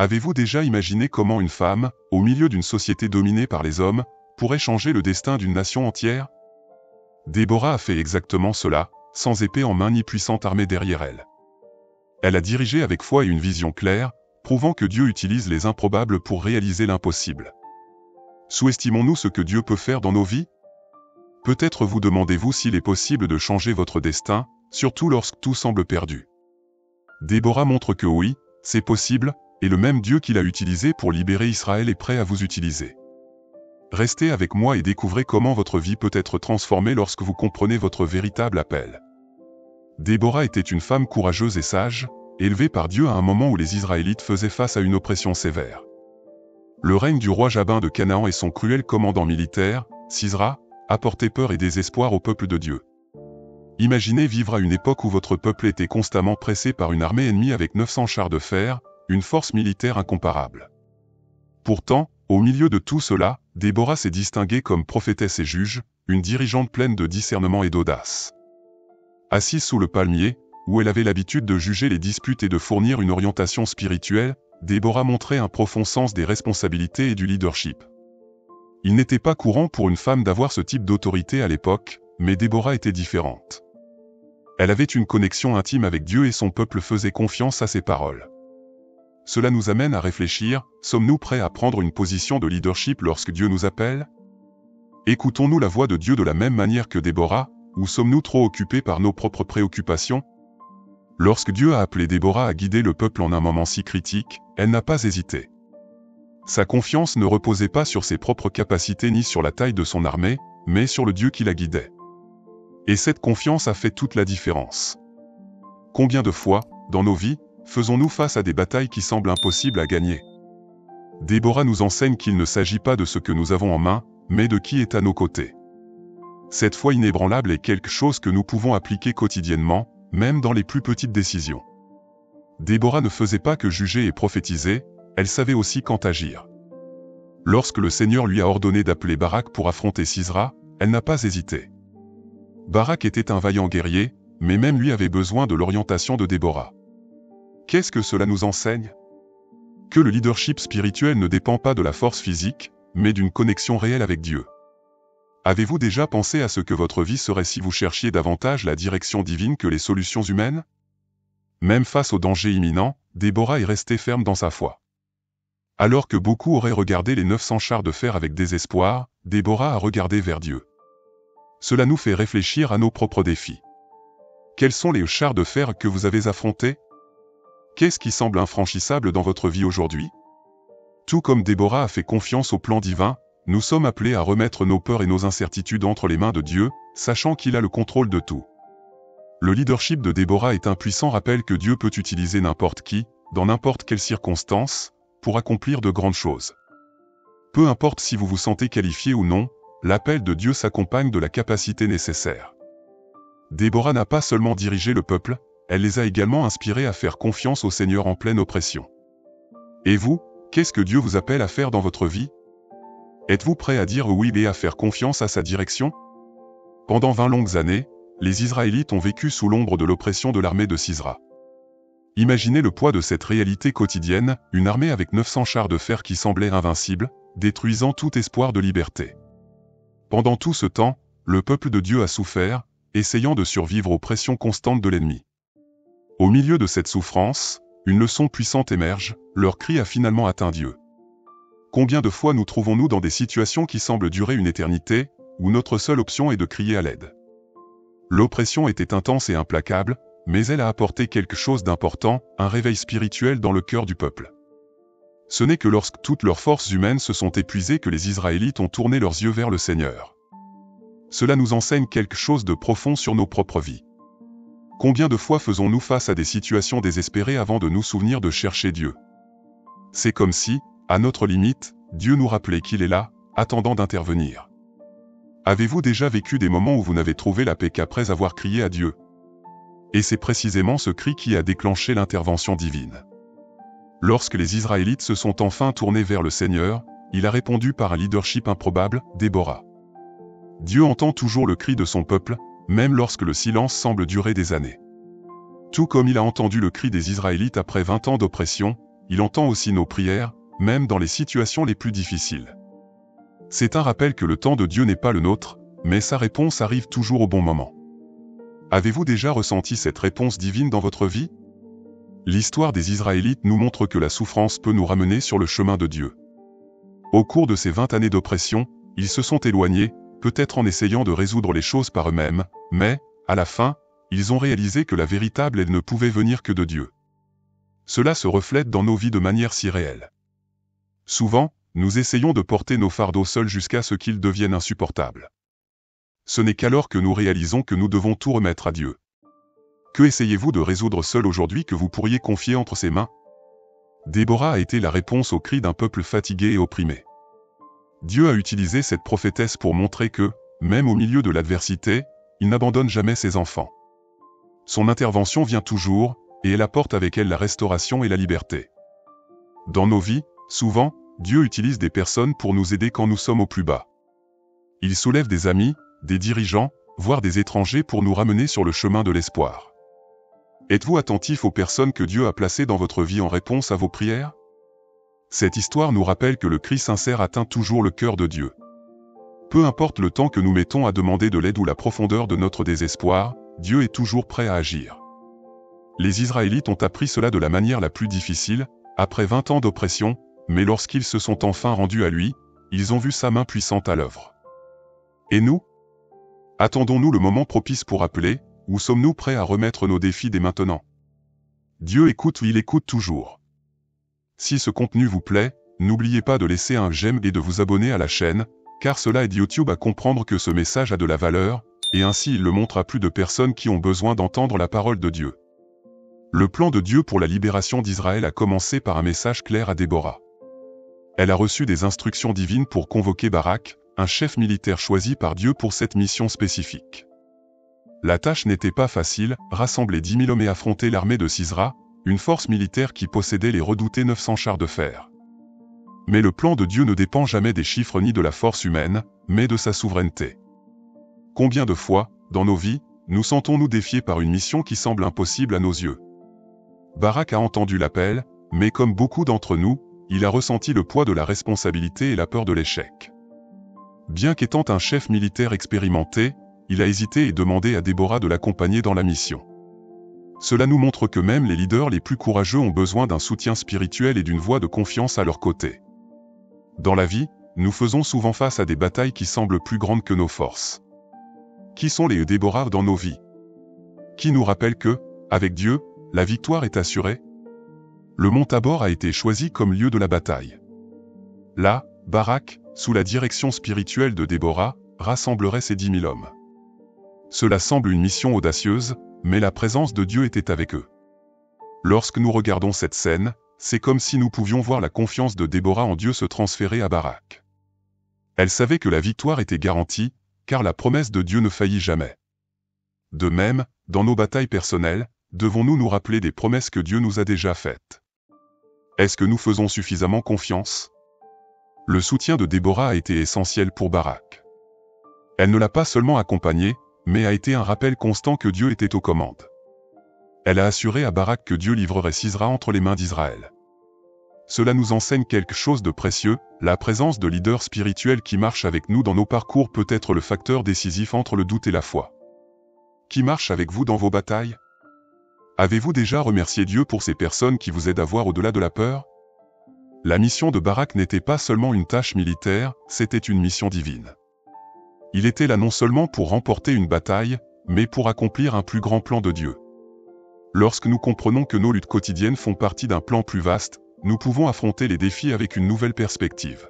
Avez-vous déjà imaginé comment une femme, au milieu d'une société dominée par les hommes, pourrait changer le destin d'une nation entière? Déborah a fait exactement cela, sans épée en main ni puissante armée derrière elle. Elle a dirigé avec foi et une vision claire, prouvant que Dieu utilise les improbables pour réaliser l'impossible. Sous-estimons-nous ce que Dieu peut faire dans nos vies? Peut-être vous demandez-vous s'il est possible de changer votre destin, surtout lorsque tout semble perdu. Déborah montre que oui, c'est possible, et le même Dieu qui l'a utilisé pour libérer Israël est prêt à vous utiliser. Restez avec moi et découvrez comment votre vie peut être transformée lorsque vous comprenez votre véritable appel. Déborah était une femme courageuse et sage, élevée par Dieu à un moment où les Israélites faisaient face à une oppression sévère. Le règne du roi Jabin de Canaan et son cruel commandant militaire, Sisera, apportaient peur et désespoir au peuple de Dieu. Imaginez vivre à une époque où votre peuple était constamment pressé par une armée ennemie avec 900 chars de fer, une force militaire incomparable. Pourtant, au milieu de tout cela, Déborah s'est distinguée comme prophétesse et juge, une dirigeante pleine de discernement et d'audace. Assise sous le palmier, où elle avait l'habitude de juger les disputes et de fournir une orientation spirituelle, Déborah montrait un profond sens des responsabilités et du leadership. Il n'était pas courant pour une femme d'avoir ce type d'autorité à l'époque, mais Déborah était différente. Elle avait une connexion intime avec Dieu et son peuple faisait confiance à ses paroles. Cela nous amène à réfléchir, sommes-nous prêts à prendre une position de leadership lorsque Dieu nous appelle? Écoutons-nous la voix de Dieu de la même manière que Déborah, ou sommes-nous trop occupés par nos propres préoccupations? Lorsque Dieu a appelé Déborah à guider le peuple en un moment si critique, elle n'a pas hésité. Sa confiance ne reposait pas sur ses propres capacités ni sur la taille de son armée, mais sur le Dieu qui la guidait. Et cette confiance a fait toute la différence. Combien de fois, dans nos vies, faisons-nous face à des batailles qui semblent impossibles à gagner? Déborah nous enseigne qu'il ne s'agit pas de ce que nous avons en main, mais de qui est à nos côtés. Cette foi inébranlable est quelque chose que nous pouvons appliquer quotidiennement, même dans les plus petites décisions. Déborah ne faisait pas que juger et prophétiser, elle savait aussi quand agir. Lorsque le Seigneur lui a ordonné d'appeler Barak pour affronter Sisera, elle n'a pas hésité. Barak était un vaillant guerrier, mais même lui avait besoin de l'orientation de Déborah. Qu'est-ce que cela nous enseigne? Que le leadership spirituel ne dépend pas de la force physique, mais d'une connexion réelle avec Dieu. Avez-vous déjà pensé à ce que votre vie serait si vous cherchiez davantage la direction divine que les solutions humaines? Même face au danger imminent, Déborah est restée ferme dans sa foi. Alors que beaucoup auraient regardé les 900 chars de fer avec désespoir, Déborah a regardé vers Dieu. Cela nous fait réfléchir à nos propres défis. Quels sont les chars de fer que vous avez affrontés? Qu'est-ce qui semble infranchissable dans votre vie aujourd'hui? Tout comme Déborah a fait confiance au plan divin, nous sommes appelés à remettre nos peurs et nos incertitudes entre les mains de Dieu, sachant qu'il a le contrôle de tout. Le leadership de Déborah est un puissant rappel que Dieu peut utiliser n'importe qui, dans n'importe quelle circonstance, pour accomplir de grandes choses. Peu importe si vous vous sentez qualifié ou non, l'appel de Dieu s'accompagne de la capacité nécessaire. Déborah n'a pas seulement dirigé le peuple, elle les a également inspirés à faire confiance au Seigneur en pleine oppression. Et vous, qu'est-ce que Dieu vous appelle à faire dans votre vie? Êtes-vous prêt à dire oui et à faire confiance à sa direction? Pendant 20 longues années, les Israélites ont vécu sous l'ombre de l'oppression de l'armée de Sisera. Imaginez le poids de cette réalité quotidienne, une armée avec 900 chars de fer qui semblait invincible, détruisant tout espoir de liberté. Pendant tout ce temps, le peuple de Dieu a souffert, essayant de survivre aux pressions constantes de l'ennemi. Au milieu de cette souffrance, une leçon puissante émerge, leur cri a finalement atteint Dieu. Combien de fois nous trouvons-nous dans des situations qui semblent durer une éternité, où notre seule option est de crier à l'aide? L'oppression était intense et implacable, mais elle a apporté quelque chose d'important, un réveil spirituel dans le cœur du peuple. Ce n'est que lorsque toutes leurs forces humaines se sont épuisées que les Israélites ont tourné leurs yeux vers le Seigneur. Cela nous enseigne quelque chose de profond sur nos propres vies. Combien de fois faisons-nous face à des situations désespérées avant de nous souvenir de chercher Dieu? C'est comme si, à notre limite, Dieu nous rappelait qu'il est là, attendant d'intervenir. Avez-vous déjà vécu des moments où vous n'avez trouvé la paix qu'après avoir crié à Dieu? Et c'est précisément ce cri qui a déclenché l'intervention divine. Lorsque les Israélites se sont enfin tournés vers le Seigneur, il a répondu par un leadership improbable, Déborah. Dieu entend toujours le cri de son peuple, même lorsque le silence semble durer des années. Tout comme il a entendu le cri des Israélites après 20 ans d'oppression, il entend aussi nos prières, même dans les situations les plus difficiles. C'est un rappel que le temps de Dieu n'est pas le nôtre, mais sa réponse arrive toujours au bon moment. Avez-vous déjà ressenti cette réponse divine dans votre vie? L'histoire des Israélites nous montre que la souffrance peut nous ramener sur le chemin de Dieu. Au cours de ces 20 années d'oppression, ils se sont éloignés, peut-être en essayant de résoudre les choses par eux-mêmes, mais, à la fin, ils ont réalisé que la véritable aide ne pouvait venir que de Dieu. Cela se reflète dans nos vies de manière si réelle. Souvent, nous essayons de porter nos fardeaux seuls jusqu'à ce qu'ils deviennent insupportables. Ce n'est qu'alors que nous réalisons que nous devons tout remettre à Dieu. Que essayez-vous de résoudre seul aujourd'hui que vous pourriez confier entre ses mains? Déborah a été la réponse aux cris d'un peuple fatigué et opprimé. Dieu a utilisé cette prophétesse pour montrer que, même au milieu de l'adversité, il n'abandonne jamais ses enfants. Son intervention vient toujours, et elle apporte avec elle la restauration et la liberté. Dans nos vies, souvent, Dieu utilise des personnes pour nous aider quand nous sommes au plus bas. Il soulève des amis, des dirigeants, voire des étrangers pour nous ramener sur le chemin de l'espoir. Êtes-vous attentif aux personnes que Dieu a placées dans votre vie en réponse à vos prières? Cette histoire nous rappelle que le cri sincère atteint toujours le cœur de Dieu. Peu importe le temps que nous mettons à demander de l'aide ou la profondeur de notre désespoir, Dieu est toujours prêt à agir. Les Israélites ont appris cela de la manière la plus difficile, après 20 ans d'oppression, mais lorsqu'ils se sont enfin rendus à lui, ils ont vu sa main puissante à l'œuvre. Et nous? Attendons-nous le moment propice pour appeler, ou sommes-nous prêts à remettre nos défis dès maintenant? Dieu écoute ou il écoute toujours. Si ce contenu vous plaît, n'oubliez pas de laisser un j'aime et de vous abonner à la chaîne, car cela aide YouTube à comprendre que ce message a de la valeur, et ainsi il le montre à plus de personnes qui ont besoin d'entendre la parole de Dieu. Le plan de Dieu pour la libération d'Israël a commencé par un message clair à Déborah. Elle a reçu des instructions divines pour convoquer Barak, un chef militaire choisi par Dieu pour cette mission spécifique. La tâche n'était pas facile, rassembler 10 000 hommes et affronter l'armée de Sisera, une force militaire qui possédait les redoutés 900 chars de fer. Mais le plan de Dieu ne dépend jamais des chiffres ni de la force humaine, mais de sa souveraineté. Combien de fois, dans nos vies, nous sentons-nous défiés par une mission qui semble impossible à nos yeux? Barak a entendu l'appel, mais comme beaucoup d'entre nous, il a ressenti le poids de la responsabilité et la peur de l'échec. Bien qu'étant un chef militaire expérimenté, il a hésité et demandé à Déborah de l'accompagner dans la mission. Cela nous montre que même les leaders les plus courageux ont besoin d'un soutien spirituel et d'une voix de confiance à leur côté. Dans la vie, nous faisons souvent face à des batailles qui semblent plus grandes que nos forces. Qui sont les Déborah dans nos vies? Qui nous rappellent que, avec Dieu, la victoire est assurée? Le mont Tabor a été choisi comme lieu de la bataille. Là, Barak, sous la direction spirituelle de Déborah, rassemblerait ses 10 000 hommes. Cela semble une mission audacieuse, mais la présence de Dieu était avec eux. Lorsque nous regardons cette scène, c'est comme si nous pouvions voir la confiance de Déborah en Dieu se transférer à Barak. Elle savait que la victoire était garantie, car la promesse de Dieu ne faillit jamais. De même, dans nos batailles personnelles, devons-nous nous rappeler des promesses que Dieu nous a déjà faites? Est-ce que nous faisons suffisamment confiance? Le soutien de Déborah a été essentiel pour Barak. Elle ne l'a pas seulement accompagné, mais a été un rappel constant que Dieu était aux commandes. Elle a assuré à Barak que Dieu livrerait Sisera entre les mains d'Israël. Cela nous enseigne quelque chose de précieux, la présence de leaders spirituels qui marchent avec nous dans nos parcours peut être le facteur décisif entre le doute et la foi. Qui marche avec vous dans vos batailles? Avez-vous déjà remercié Dieu pour ces personnes qui vous aident à voir au-delà de la peur? La mission de Barak n'était pas seulement une tâche militaire, c'était une mission divine. Il était là non seulement pour remporter une bataille, mais pour accomplir un plus grand plan de Dieu. Lorsque nous comprenons que nos luttes quotidiennes font partie d'un plan plus vaste, nous pouvons affronter les défis avec une nouvelle perspective.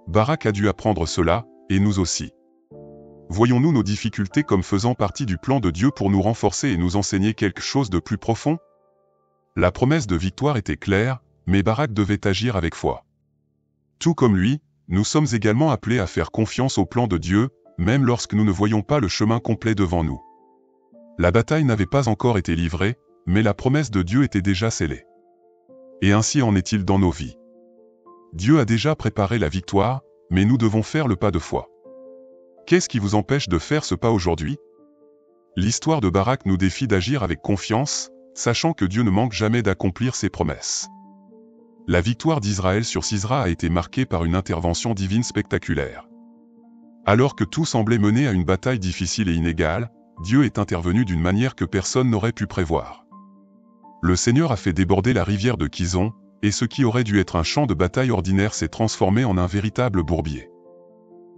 Barak a dû apprendre cela, et nous aussi. Voyons-nous nos difficultés comme faisant partie du plan de Dieu pour nous renforcer et nous enseigner quelque chose de plus profond? La promesse de victoire était claire, mais Barak devait agir avec foi. Tout comme lui, nous sommes également appelés à faire confiance au plan de Dieu, même lorsque nous ne voyons pas le chemin complet devant nous. La bataille n'avait pas encore été livrée, mais la promesse de Dieu était déjà scellée. Et ainsi en est-il dans nos vies. Dieu a déjà préparé la victoire, mais nous devons faire le pas de foi. Qu'est-ce qui vous empêche de faire ce pas aujourd'hui? L'histoire de Barak nous défie d'agir avec confiance, sachant que Dieu ne manque jamais d'accomplir ses promesses. La victoire d'Israël sur Sisera a été marquée par une intervention divine spectaculaire. Alors que tout semblait mener à une bataille difficile et inégale, Dieu est intervenu d'une manière que personne n'aurait pu prévoir. Le Seigneur a fait déborder la rivière de Kison, et ce qui aurait dû être un champ de bataille ordinaire s'est transformé en un véritable bourbier.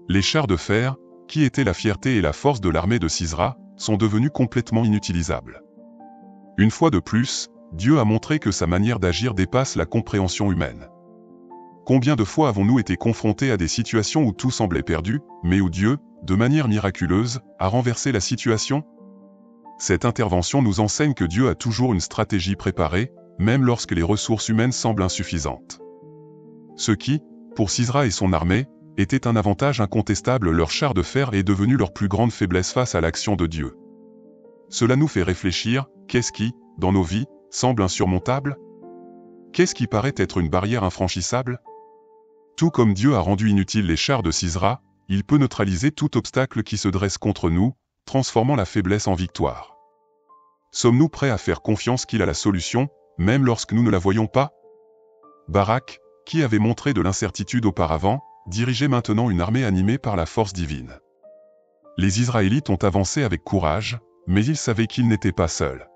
Les chars de fer, qui étaient la fierté et la force de l'armée de Sisera, sont devenus complètement inutilisables. Une fois de plus, Dieu a montré que sa manière d'agir dépasse la compréhension humaine. Combien de fois avons-nous été confrontés à des situations où tout semblait perdu, mais où Dieu, de manière miraculeuse, a renversé la situation? Cette intervention nous enseigne que Dieu a toujours une stratégie préparée, même lorsque les ressources humaines semblent insuffisantes. Ce qui, pour Sisera et son armée, était un avantage incontestable, leur char de fer est devenu leur plus grande faiblesse face à l'action de Dieu. Cela nous fait réfléchir, qu'est-ce qui, dans nos vies, semble insurmontable? Qu'est-ce qui paraît être une barrière infranchissable? Tout comme Dieu a rendu inutiles les chars de Sisera, il peut neutraliser tout obstacle qui se dresse contre nous, transformant la faiblesse en victoire. Sommes-nous prêts à faire confiance qu'il a la solution, même lorsque nous ne la voyons pas? Barak, qui avait montré de l'incertitude auparavant, dirigeait maintenant une armée animée par la force divine. Les Israélites ont avancé avec courage, mais ils savaient qu'ils n'étaient pas seuls.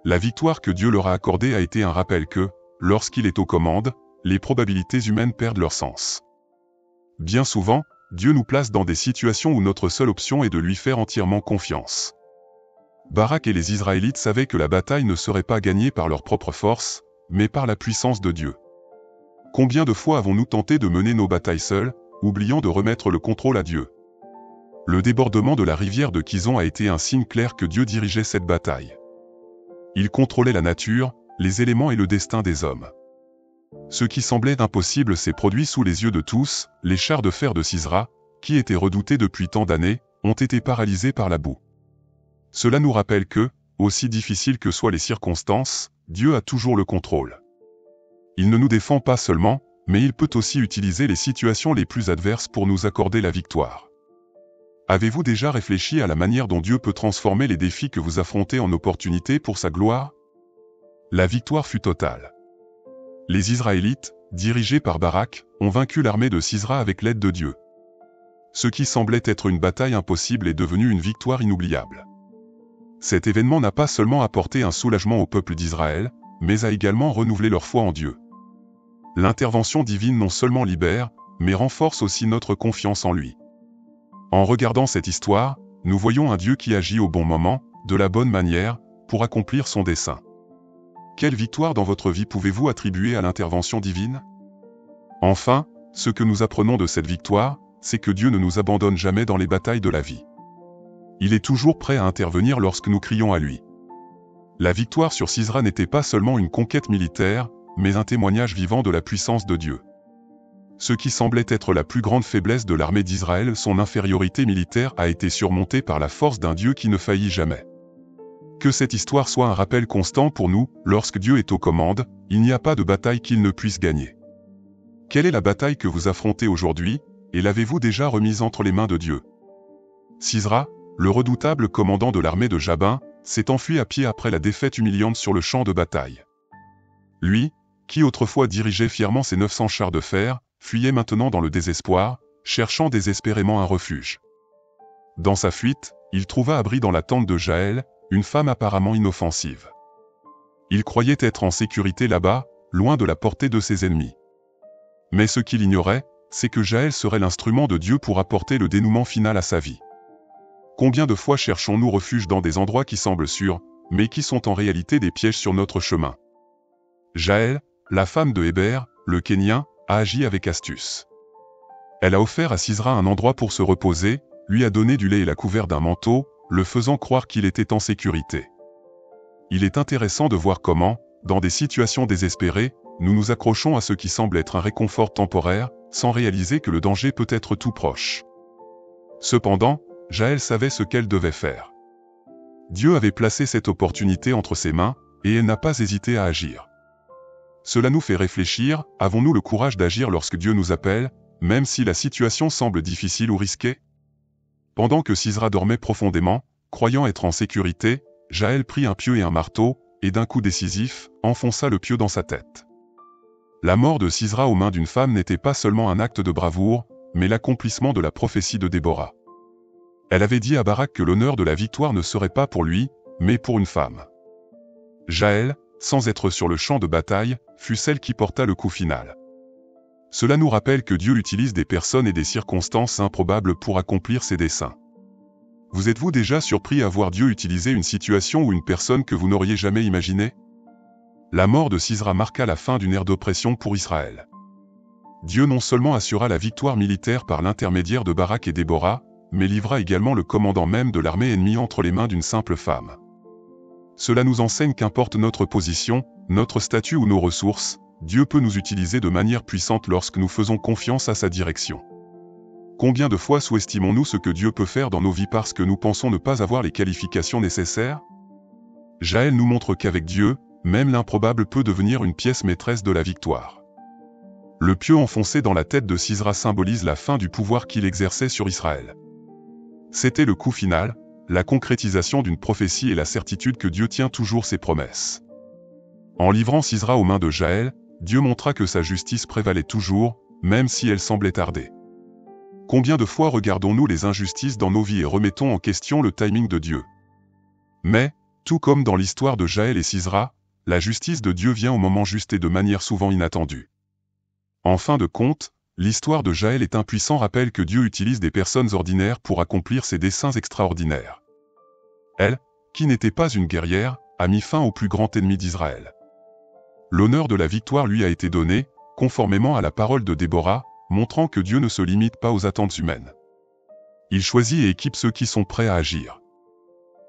La victoire que Dieu leur a accordée a été un rappel que, lorsqu'il est aux commandes, les probabilités humaines perdent leur sens. Bien souvent, Dieu nous place dans des situations où notre seule option est de lui faire entièrement confiance. Barak et les Israélites savaient que la bataille ne serait pas gagnée par leur propre force, mais par la puissance de Dieu. Combien de fois avons-nous tenté de mener nos batailles seuls, oubliant de remettre le contrôle à Dieu? Le débordement de la rivière de Kison a été un signe clair que Dieu dirigeait cette bataille. Il contrôlait la nature, les éléments et le destin des hommes. Ce qui semblait impossible s'est produit sous les yeux de tous, les chars de fer de Sisera, qui étaient redoutés depuis tant d'années, ont été paralysés par la boue. Cela nous rappelle que, aussi difficiles que soient les circonstances, Dieu a toujours le contrôle. Il ne nous défend pas seulement, mais il peut aussi utiliser les situations les plus adverses pour nous accorder la victoire. Avez-vous déjà réfléchi à la manière dont Dieu peut transformer les défis que vous affrontez en opportunités pour sa gloire? La victoire fut totale. Les Israélites, dirigés par Barak, ont vaincu l'armée de Sisera avec l'aide de Dieu. Ce qui semblait être une bataille impossible est devenu une victoire inoubliable. Cet événement n'a pas seulement apporté un soulagement au peuple d'Israël, mais a également renouvelé leur foi en Dieu. L'intervention divine non seulement libère, mais renforce aussi notre confiance en lui. En regardant cette histoire, nous voyons un Dieu qui agit au bon moment, de la bonne manière, pour accomplir son dessein. Quelle victoire dans votre vie pouvez-vous attribuer à l'intervention divine? Enfin, ce que nous apprenons de cette victoire, c'est que Dieu ne nous abandonne jamais dans les batailles de la vie. Il est toujours prêt à intervenir lorsque nous crions à lui. La victoire sur Sisera n'était pas seulement une conquête militaire, mais un témoignage vivant de la puissance de Dieu. Ce qui semblait être la plus grande faiblesse de l'armée d'Israël, son infériorité militaire, a été surmontée par la force d'un Dieu qui ne faillit jamais. Que cette histoire soit un rappel constant pour nous, lorsque Dieu est aux commandes, il n'y a pas de bataille qu'il ne puisse gagner. Quelle est la bataille que vous affrontez aujourd'hui, et l'avez-vous déjà remise entre les mains de Dieu? Sisera, le redoutable commandant de l'armée de Jabin, s'est enfui à pied après la défaite humiliante sur le champ de bataille. Lui, qui autrefois dirigeait fièrement ses 900 chars de fer, fuyait maintenant dans le désespoir, cherchant désespérément un refuge. Dans sa fuite, il trouva abri dans la tente de Jaël, une femme apparemment inoffensive. Il croyait être en sécurité là-bas, loin de la portée de ses ennemis. Mais ce qu'il ignorait, c'est que Jaël serait l'instrument de Dieu pour apporter le dénouement final à sa vie. Combien de fois cherchons-nous refuge dans des endroits qui semblent sûrs, mais qui sont en réalité des pièges sur notre chemin? Jaël, la femme de Héber, le Kénien, a agi avec astuce. Elle a offert à Sisera un endroit pour se reposer, lui a donné du lait et l'a couvert d'un manteau, le faisant croire qu'il était en sécurité. Il est intéressant de voir comment, dans des situations désespérées, nous nous accrochons à ce qui semble être un réconfort temporaire, sans réaliser que le danger peut être tout proche. Cependant, Jaël savait ce qu'elle devait faire. Dieu avait placé cette opportunité entre ses mains, et elle n'a pas hésité à agir. Cela nous fait réfléchir, avons-nous le courage d'agir lorsque Dieu nous appelle, même si la situation semble difficile ou risquée? Pendant que Sisera dormait profondément, croyant être en sécurité, Jaël prit un pieu et un marteau, et d'un coup décisif, enfonça le pieu dans sa tête. La mort de Sisera aux mains d'une femme n'était pas seulement un acte de bravoure, mais l'accomplissement de la prophétie de Déborah. Elle avait dit à Barak que l'honneur de la victoire ne serait pas pour lui, mais pour une femme. Jaël, sans être sur le champ de bataille, fut celle qui porta le coup final. Cela nous rappelle que Dieu utilise des personnes et des circonstances improbables pour accomplir ses desseins. Vous êtes-vous déjà surpris à voir Dieu utiliser une situation ou une personne que vous n'auriez jamais imaginée? La mort de Sisera marqua la fin d'une ère d'oppression pour Israël. Dieu non seulement assura la victoire militaire par l'intermédiaire de Barak et Déborah, mais livra également le commandant même de l'armée ennemie entre les mains d'une simple femme. Cela nous enseigne qu'importe notre position, notre statut ou nos ressources, Dieu peut nous utiliser de manière puissante lorsque nous faisons confiance à sa direction. Combien de fois sous-estimons-nous ce que Dieu peut faire dans nos vies parce que nous pensons ne pas avoir les qualifications nécessaires? Jaël nous montre qu'avec Dieu, même l'improbable peut devenir une pièce maîtresse de la victoire. Le pieu enfoncé dans la tête de Sisera symbolise la fin du pouvoir qu'il exerçait sur Israël. C'était le coup final, la concrétisation d'une prophétie et la certitude que Dieu tient toujours ses promesses. En livrant Sisera aux mains de Jaël, Dieu montra que sa justice prévalait toujours, même si elle semblait tarder. Combien de fois regardons-nous les injustices dans nos vies et remettons en question le timing de Dieu? Mais, tout comme dans l'histoire de Jaël et Sisera, la justice de Dieu vient au moment juste et de manière souvent inattendue. En fin de compte, l'histoire de Jaël est un puissant rappel que Dieu utilise des personnes ordinaires pour accomplir ses desseins extraordinaires. Elle, qui n'était pas une guerrière, a mis fin au plus grand ennemi d'Israël. L'honneur de la victoire lui a été donné, conformément à la parole de Déborah, montrant que Dieu ne se limite pas aux attentes humaines. Il choisit et équipe ceux qui sont prêts à agir.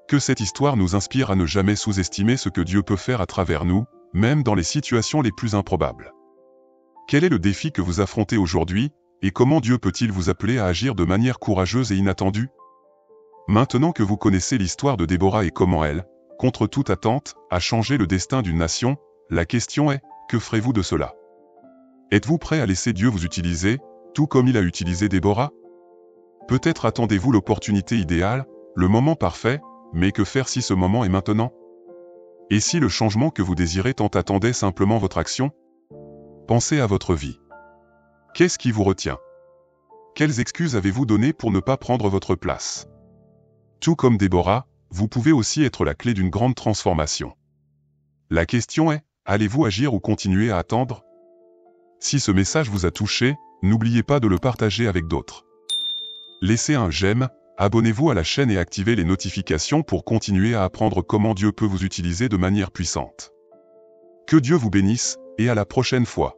Que cette histoire nous inspire à ne jamais sous-estimer ce que Dieu peut faire à travers nous, même dans les situations les plus improbables. Quel est le défi que vous affrontez aujourd'hui, et comment Dieu peut-il vous appeler à agir de manière courageuse et inattendue? Maintenant que vous connaissez l'histoire de Déborah et comment elle, contre toute attente, a changé le destin d'une nation, la question est, que ferez-vous de cela? Êtes-vous prêt à laisser Dieu vous utiliser, tout comme il a utilisé Déborah? Peut-être attendez-vous l'opportunité idéale, le moment parfait, mais que faire si ce moment est maintenant? Et si le changement que vous désirez tant attendait simplement votre action? Pensez à votre vie. Qu'est-ce qui vous retient? Quelles excuses avez-vous données pour ne pas prendre votre place? Tout comme Déborah, vous pouvez aussi être la clé d'une grande transformation. La question est, allez-vous agir ou continuer à attendre? Si ce message vous a touché, n'oubliez pas de le partager avec d'autres. Laissez un j'aime, abonnez-vous à la chaîne et activez les notifications pour continuer à apprendre comment Dieu peut vous utiliser de manière puissante. Que Dieu vous bénisse, et à la prochaine fois.